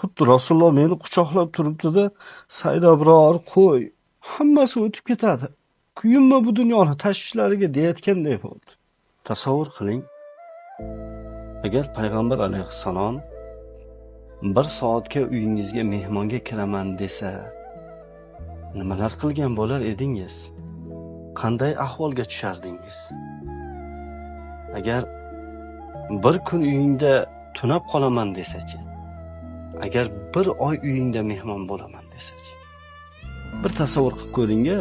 Xuddi Rasululloh meni quchoqlab turibdi-da, Said Abror qo'y, hammasi o'tib ketadi. Kuyinma bu dunyoni tashvishlariga deyotganday bo'ldi. Tasavvur qiling. Agar payg'ambar alayhissalom 1 soatga uyingizga mehmonga kiraman desa, nimalar qilgan bo'lar edingiz? Qanday ahvolga tushardingiz? Agar bir kun uyingda tunab qolaman desachi, agar 1 oy uyingda mehmon bo'laman desachi. Bir tasavvur qilib ko'ring-a,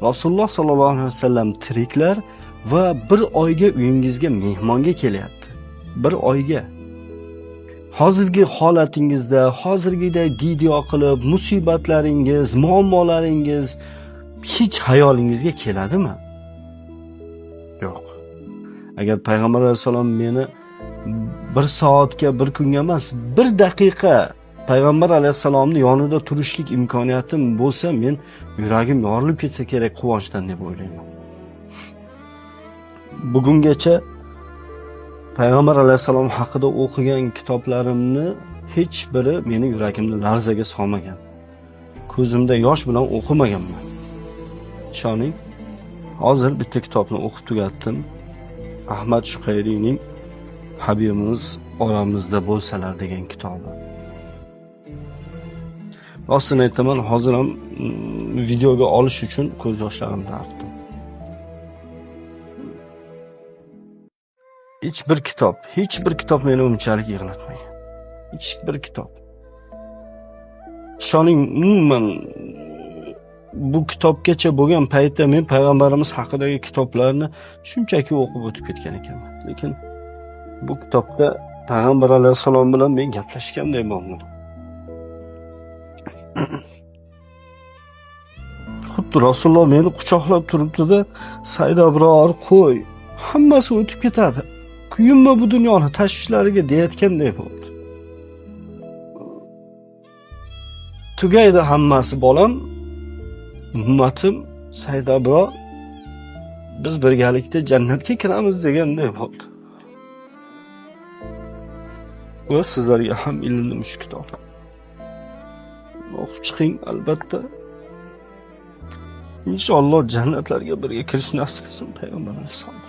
Rasululloh sallallohu alayhi vasallam tiriklar va 1 oyga uyingizga mehmonga kelyapti. 1 oyga. Hozirgi holatingizda, hozirgidek video qilib, musibatlaringiz, muammolaringiz hech hayolingizga keladimi? Yo'q. Agar payg'ambar alayhisalom meni 1 soatga, 1 kunga emas, 1 daqiqa payg'ambar alayhisalomni yonida turishlik imkoniyatim bo'lsa, men yuragim yorilib ketsa kerak quvonchdan deb o'ylayman. Bugungacha payg'ambar alayhisalom haqida o'qigan kitoblarimni hech biri meni yuragimni larzaga solmagan. Ko'zimda yosh bilan o'qimaganman. Ishoning, hozir bitta kitobni o'qib tugatdim. Ahmad Shuqayriyning Habibimiz oramizda bo'lsalar degan kitobi. Rostini aytaman, hozir ham videoga olish uchun ko'z yoshlarimni artdim. Hech bir kitob meni unchalik yig'latmagan. Hech bir kitob. Ishoning, umuman bu kitobgacha bo'lgan paytda men payg'ambarimiz haqidagi kitoblarni shunchaki o'qib o'tib ketgan ekanman. Lekin bu kitobda payg'ambar alayhisalom bilan men gaplashganday bo'ldim. Xuddi Rasululloh meni quchoqlab turibdi-da, Said Abror qo'y, hammasi o'tib ketadi. Kuyinma bu dunyoni tashvishlariga deyotganday bo'ldi. Tugaydi hammasi bolam, ummatim, Said Abror, biz birgalikda jannatga kiramiz deganday bo'ldi. Va sizlarga ham ilindim shu kitob. O'qib chiqing albatta. Inshaalloh jannatlarga birga kirish nasib etsin payg'ambar alayhisalom.